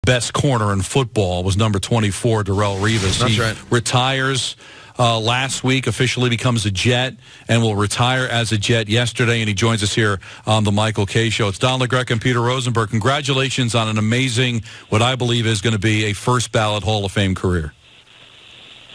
best corner in football was number 24, Darrelle Revis. That's right. Retires last week, officially becomes a Jet, and will retire as a Jet yesterday, and he joins us here on the Michael Kay Show. It's Don LeGrec and Peter Rosenberg. Congratulations on an amazing, what I believe is going to be a first-ballot Hall of Fame career.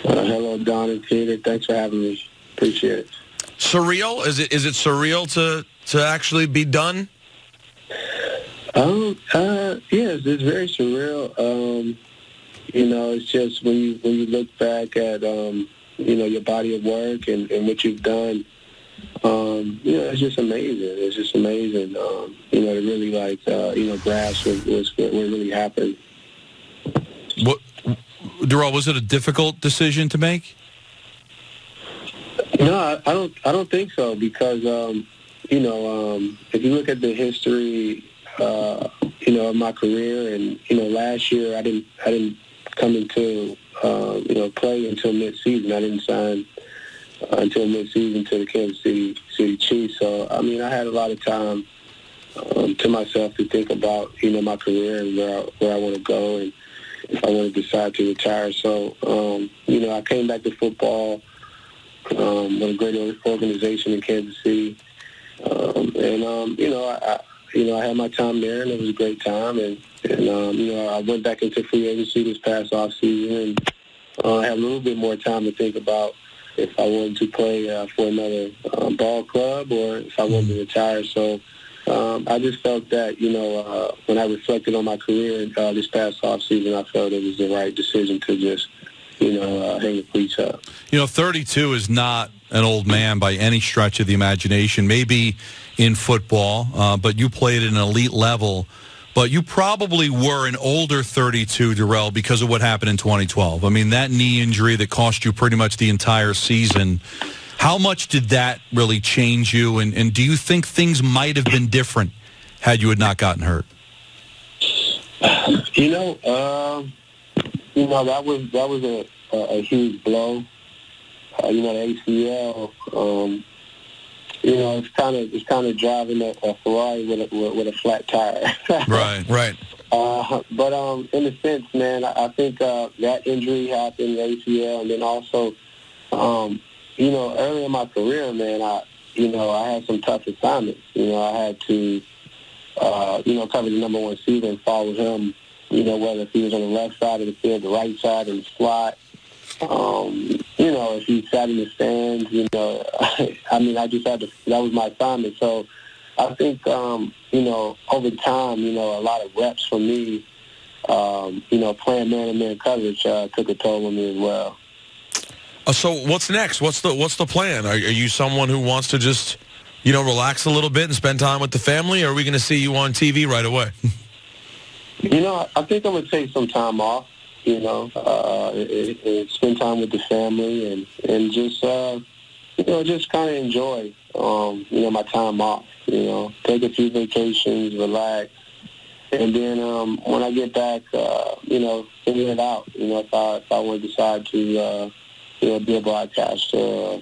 Hello, Don and Peter. Thanks for having me. Appreciate it. Surreal? Is it surreal to actually be done? Yes, it's very surreal. It's just when you look back at your body of work and what you've done, it's just amazing. It's just amazing, to really, grasp what really happened. What, Darrelle, was it a difficult decision to make? No, I don't think so, because, if you look at the history, of my career, and, last year I didn't come into, play until mid-season. I didn't sign until mid-season to the Kansas City Chiefs. So, I had a lot of time to myself to think about, my career and where I want to go and if I want to decide to retire. So, I came back to football with a great organization in Kansas City. I had my time there, and it was a great time. And I went back into free agency this past offseason, and I had a little bit more time to think about if I wanted to play for another ball club or if I wanted to retire. So I just felt that, when I reflected on my career this past offseason, I felt it was the right decision to just, hang the cleats up. 32 is not an old man by any stretch of the imagination, maybe in football, but you played at an elite level. But you probably were an older 32, Darrelle, because of what happened in 2012. That knee injury that cost you pretty much the entire season. How much did that really change you? And do you think things might have been different had you had not gotten hurt? That was a huge blow. The ACL. It's kind of driving a Ferrari with a flat tire. Right. But in a sense, man, I think that injury happened, the ACL, and then also, early in my career, man, I had some tough assignments. I had to, cover the number one receiver and follow him. Whether if he was on the left side of the field, the right side, in the slot. If he sat in the stands, I just had to, that was my assignment. So I think, over time, a lot of reps for me, playing man-to-man coverage took a toll on me as well. So what's next? What's the plan? Are you someone who wants to just, relax a little bit and spend time with the family, or are we going to see you on TV right away? I think I'm going to take some time off. Spend time with the family and just, just kind of enjoy, my time off, take a few vacations, relax. And then when I get back, figure it out, if I want to decide to, be a broadcaster.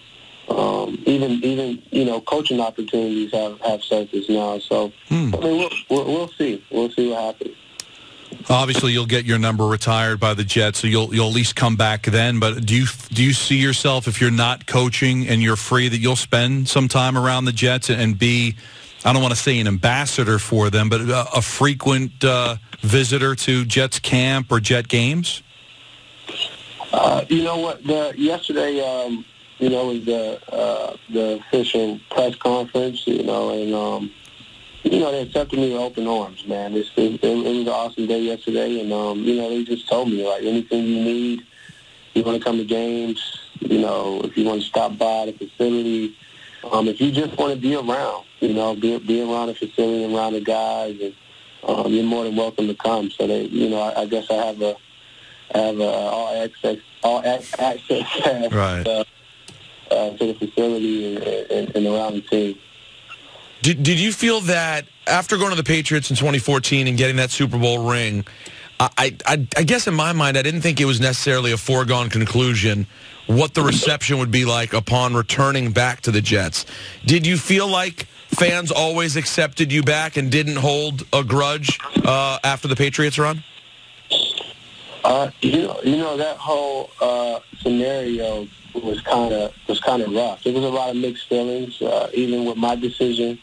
Even coaching opportunities have surfaced now. So, we'll see. We'll see what happens. Obviously, you'll get your number retired by the Jets, so you'll at least come back then. But do you see yourself, if you're not coaching and you're free, that you'll spend some time around the Jets and be, I don't want to say an ambassador for them, but a frequent visitor to Jets camp or Jet games? Yesterday, was the official press conference, and they accepted me with open arms, man. It was an awesome day yesterday, and, they just told me, anything you need, you want to come to games, if you want to stop by the facility, if you just want to be around, be around the facility and around the guys, and you're more than welcome to come. So, I guess I have all access right. To the facility and around the team. Did you feel that after going to the Patriots in 2014 and getting that Super Bowl ring, I guess in my mind I didn't think it was necessarily a foregone conclusion what the reception would be like upon returning back to the Jets? Did you feel like fans always accepted you back and didn't hold a grudge after the Patriots run? That whole scenario was kind of rough. There was a lot of mixed feelings, even with my decision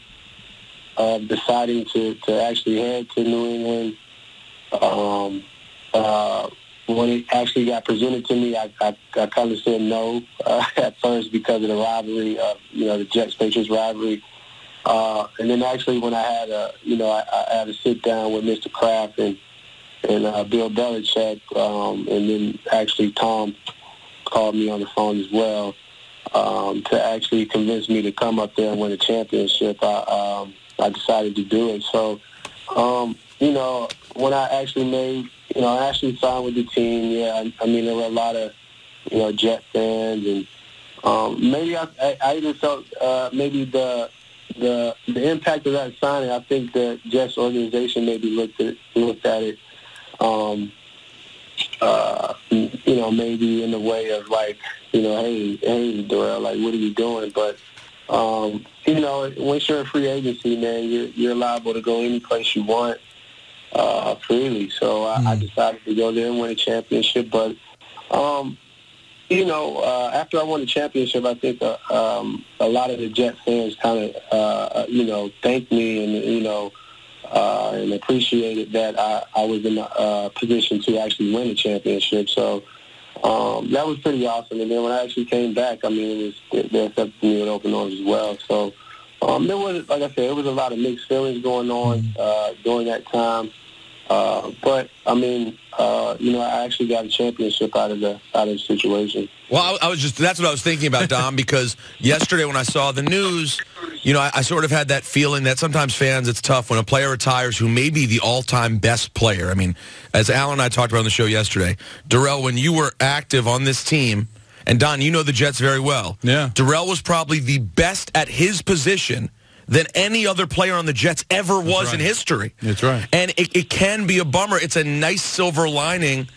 of deciding to actually head to New England. When it actually got presented to me, I kind of said no at first because of the rivalry of the Jets-Patriots rivalry. And then actually when I had I had to sit down with Mr. Kraft and Bill Belichick, and then actually Tom called me on the phone as well to actually convince me to come up there and win a championship. I decided to do it. So, when I actually made, I actually signed with the team. Yeah, I mean there were a lot of Jet fans, and maybe I even felt maybe the impact of that signing. I think the Jets organization maybe looked at it. Maybe in the way of like, hey, Darrelle, like, what are you doing? But, once you're a free agency, man, you're liable to go any place you want freely. So I decided to go there and win a championship. But, after I won the championship, I think a lot of the Jet fans kind of, thanked me and appreciated that I was in a position to actually win a championship. So that was pretty awesome. And then when I actually came back, I mean, they accepted me with open arms as well. So there was, like I said, there was a lot of mixed feelings going on during that time. But I mean, I actually got a championship out of the situation. Well, that's what I was thinking about, Dom, because yesterday when I saw the news, I sort of had that feeling that sometimes fans, it's tough when a player retires who may be the all-time best player. I mean, as Alan and I talked about on the show yesterday, Darrelle, when you were active on this team, and Don, you know the Jets very well. Yeah. Darrelle was probably the best at his position than any other player on the Jets ever was in history. That's right. And it can be a bummer. It's a nice silver lining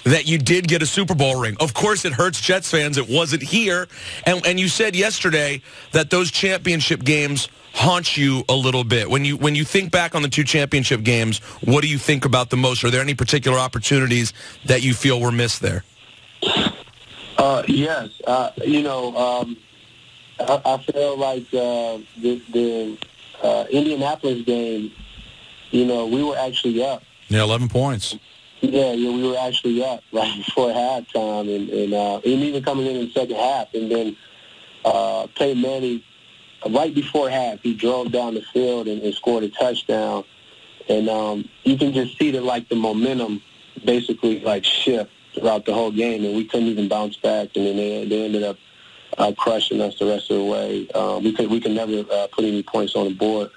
that you did get a Super Bowl ring. Of course, it hurts Jets fans. It wasn't here. And you said yesterday that those championship games haunt you a little bit. When you think back on the two championship games, what do you think about the most? Are there any particular opportunities that you feel were missed there? Yes. I feel like the Indianapolis game, we were actually up. Yeah, 11 points. Yeah, we were actually up right before halftime, and even coming in the second half. And then Peyton Manning, right before half, he drove down the field and scored a touchdown. And you can just see the momentum basically shift throughout the whole game, and we couldn't even bounce back. And then they ended up crushing us the rest of the way. We could never put any points on the board.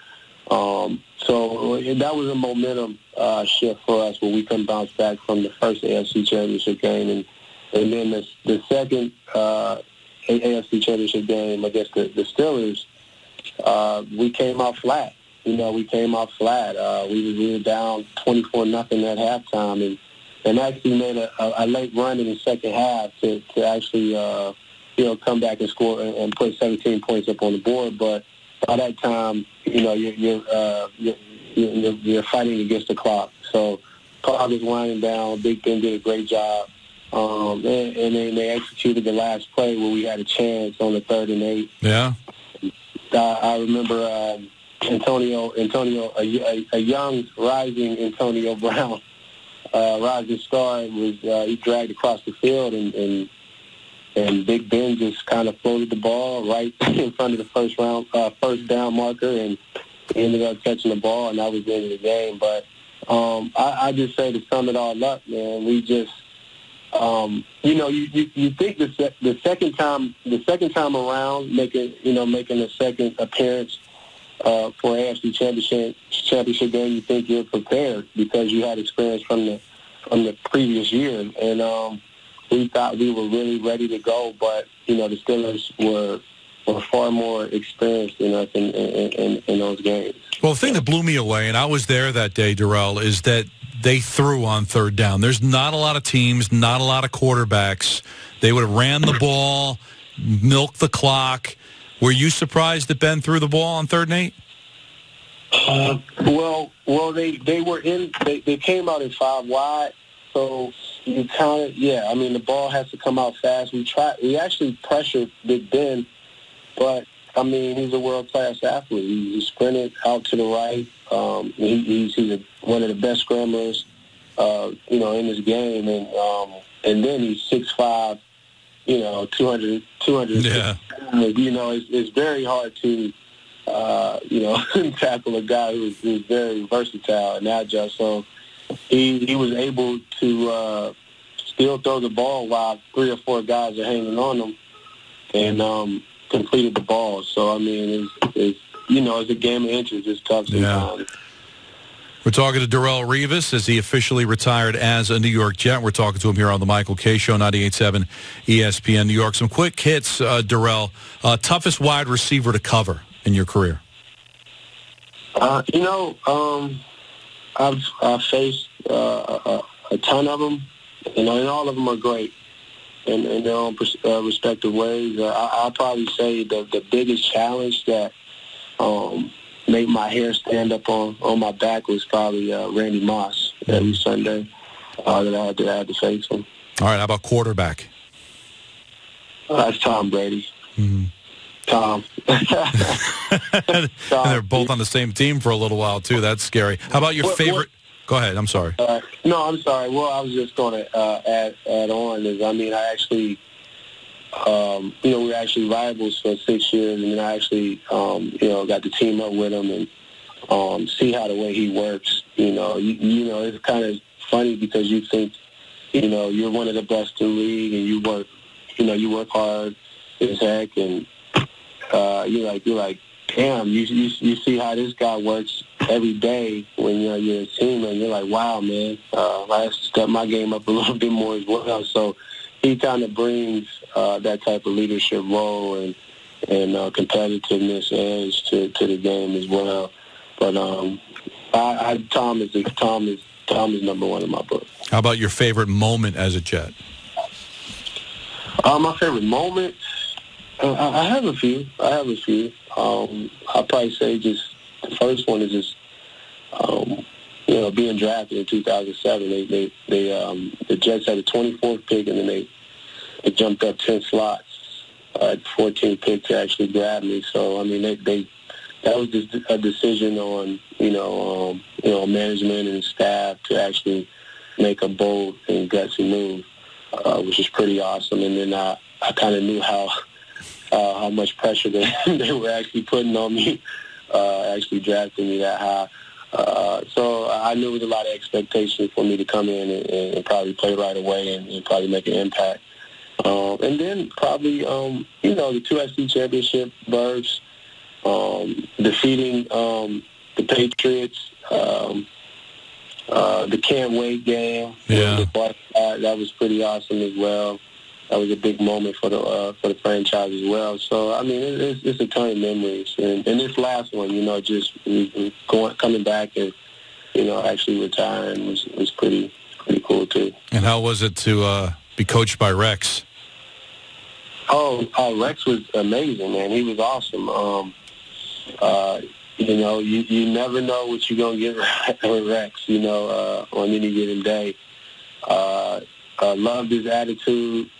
So that was a momentum shift for us where we couldn't bounce back from the first AFC Championship game. And then the second AFC Championship game against the Steelers, we came out flat. We came out flat. We were down 24-0 at halftime and actually made a late run in the second half to actually come back and score and put 17 points up on the board. But by that time, you're fighting against the clock. So clock is winding down. Big Ben did a great job. And then they executed the last play where we had a chance on the 3rd and 8. Yeah. I remember Antonio, a young, rising Antonio Brown, rising star, he dragged across the field, and Big Ben just kind of floated the ball right in front of the first down marker, and he ended up catching the ball, and that was the end of the game. But I just say, to sum it all up, man, we just you think the second time around, making a second appearance for AFC championship game, you think you're prepared because you had experience from the previous year, and we thought we were really ready to go, but the Steelers were far more experienced than us in those games. Well, the thing that blew me away, and I was there that day, Darrelle, is that they threw on third down. There's not a lot of teams, not a lot of quarterbacks. They would have ran the ball, milked the clock. Were you surprised that Ben threw the ball on 3rd and 8? Well, they were in. They came out in 5 wide, so You kind of, yeah. I mean, the ball has to come out fast. We actually pressured Big Ben, but I mean, he's a world-class athlete. He sprinted out to the right. He's one of the best scramblers, in this game, and then he's 6'5", 200. Yeah. It's very hard to, tackle a guy who's very versatile and agile. So he was able to still throw the ball while 3 or 4 guys are hanging on him, and completed the ball. So I mean, it's a game of inches. It's tough sometimes. Yeah. We're talking to Darrelle Revis as he officially retired as a New York Jet. We're talking to him here on the Michael Kay Show, 98.7 ESPN New York. Some quick hits, Darrelle. Toughest wide receiver to cover in your career? I've faced a ton of them, and all of them are great in their own respective ways. I'll probably say the biggest challenge that made my hair stand up on my back was probably Randy Moss every Sunday that I had to face him. All right, how about quarterback? That's Tom Brady. Mm-hmm. Tom. They're both on the same team for a little while, too. That's scary. How about your favorite? Go ahead. I'm sorry. No, I'm sorry. Well, I was just going to add on. I actually, we were actually rivals for 6 years, and then I actually, got to team up with him and see how the way he works. It's kind of funny because you think, you're one of the best in the league, and you work hard as heck, and you're like, damn, you see how this guy works every day when you're a team, and you're like, wow, man, I have to step my game up a little bit more as well. So he kind of brings that type of leadership role and competitiveness edge to the game as well. But Tom is number one in my book. How about your favorite moment as a Jet? My favorite moment, I have a few. I'll probably say just the first one is just being drafted in 2007. The Jets had a 24th pick, and then they jumped up 10 slots at 14th pick to actually grab me. So I mean, that was just a decision on management and staff to actually make a bold and gutsy move, which is pretty awesome. And then I kind of knew how much pressure they were actually putting on me, actually drafting me that high. So I knew it was a lot of expectation for me to come in and probably play right away and probably make an impact. And then probably, the 2 SC championship berths, defeating the Patriots, the Can't Wait game. Yeah. That was pretty awesome as well. That was a big moment for the franchise as well. So I mean, it's a ton of memories, and this last one, just coming back and actually retiring was pretty cool too. And how was it to be coached by Rex? Oh, Rex was amazing, man. He was awesome. You never know what you're gonna get with Rex. On any given day. Loved his attitude.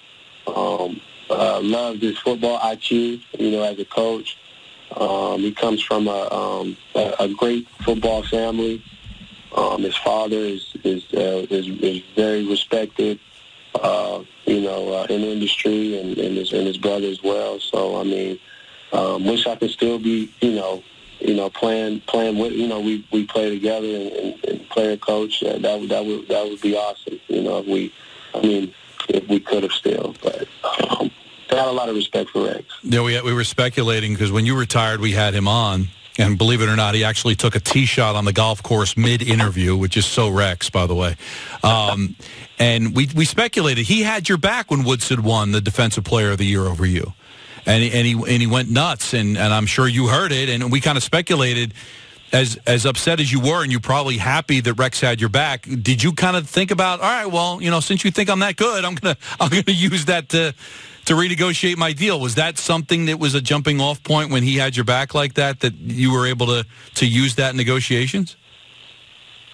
Loved his football IQ, as a coach. He comes from a great football family. His father is very respected, in the industry, and his brother as well. So I mean, wish I could still be, playing with, we play together and play a coach. That would be awesome. If we could have still, but I had a lot of respect for Rex. Yeah, we were speculating because when you retired, we had him on, and believe it or not, he actually took a tee shot on the golf course mid-interview, which is so Rex, by the way. And we speculated he had your back when Woodson won the Defensive Player of the Year over you, and he went nuts, and I'm sure you heard it, and we kind of speculated. As upset as you were, and you're probably happy that Rex had your back, did you kind of think about, all right, well, since you think I'm that good, I'm gonna use that to renegotiate my deal? Was that something that was a jumping off point when he had your back like that you were able to use that in negotiations?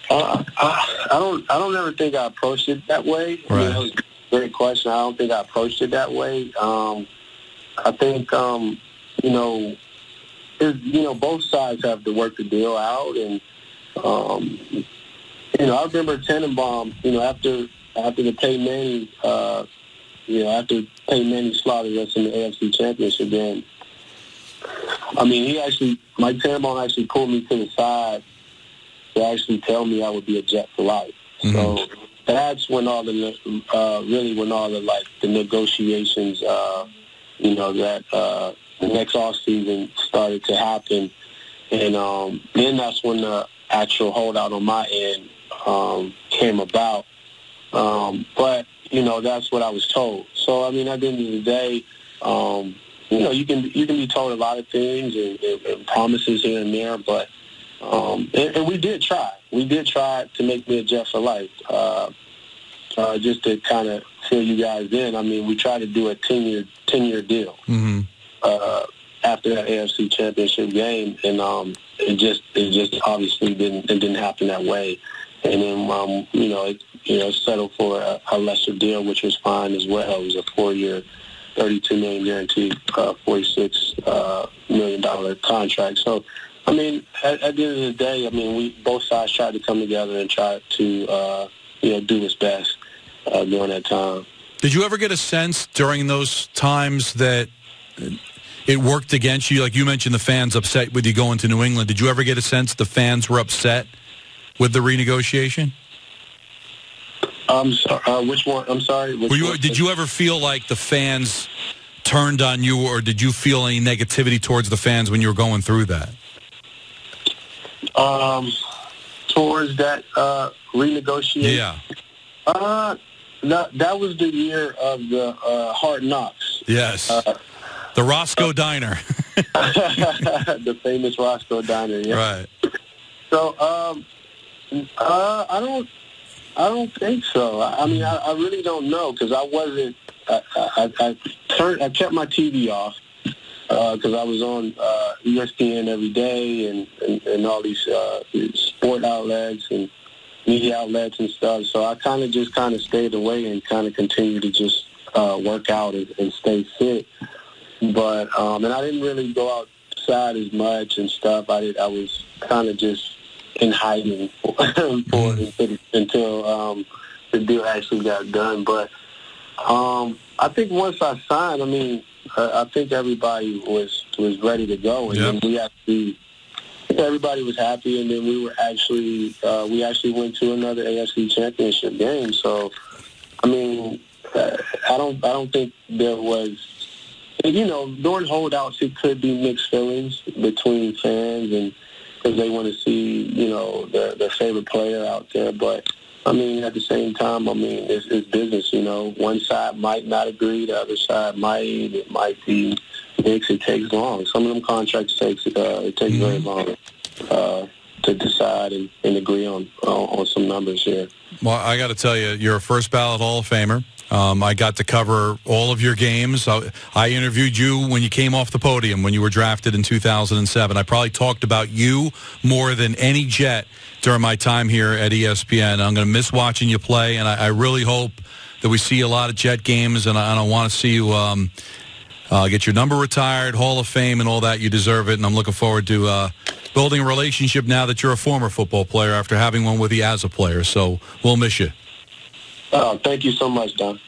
I don't ever think I approached it that way. Right. That was a great question. I don't think I approached it that way. I think both sides have to work the deal out, and I remember Tannenbaum. After the Peyton Manning, after Peyton Manning slaughtered us in the AFC Championship game. I mean, Mike Tannenbaum actually pulled me to the side to actually tell me I would be a Jet for life. Mm-hmm. So that's when all the negotiations, that the next off season started to happen, and then that's when the actual holdout on my end came about. But that's what I was told. So I mean, at the end of the day, you can be told a lot of things and promises here and there, but and we did try. We did try to make me a Jet for life. Just to kind of fill you guys in, I mean, we tried to do a 10-year deal after that AFC Championship game, and it just obviously didn't happen that way. And then it settled for a lesser deal, which was fine as well. It was a 4-year, $32 million guaranteed, $46 million contract. So, I mean, at the end of the day, I mean, both sides tried to come together and try to do its best during that time. Did you ever get a sense during those times that it worked against you? Like you mentioned, the fans upset with you going to New England. Did you ever get a sense the fans were upset with the renegotiation? Which one? I'm sorry. Did you ever feel like the fans turned on you, or did you feel any negativity towards the fans when you were going through that? Towards that renegotiation? Yeah. That was the year of the Hard Knocks. Yes. The Roscoe Diner. The famous Roscoe Diner, yeah. Right. So, I don't think so. I mean, I really don't know, because I wasn't. I kept my TV off because I was on ESPN every day and all these sport outlets and media outlets and stuff. So I kind of stayed away and kind of continued to just work out and stay fit. But and I didn't really go outside as much and stuff. I was kind of just in hiding until the deal actually got done. But I think once I signed, I mean, I think everybody was ready to go, and then everybody was happy, and then we actually went to another AFC Championship game. So, I mean, I don't think there was. During holdouts, it could be mixed feelings between fans, and because they want to see, their favorite player out there. But, I mean, at the same time, I mean, it's business, One side might not agree, the other side might. It might be mixed. It takes long. Some of them contracts takes very long to decide and agree on some numbers here. Well, I got to tell you, you're a first ballot Hall of Famer. I got to cover all of your games. I interviewed you when you came off the podium when you were drafted in 2007. I probably talked about you more than any Jet during my time here at ESPN. I'm going to miss watching you play, and I really hope that we see a lot of Jet games, and I want to see you get your number retired, Hall of Fame, and all that. You deserve it, and I'm looking forward to building a relationship now that you're a former football player after having one with you as a player. So we'll miss you. Oh, thank you so much, Don.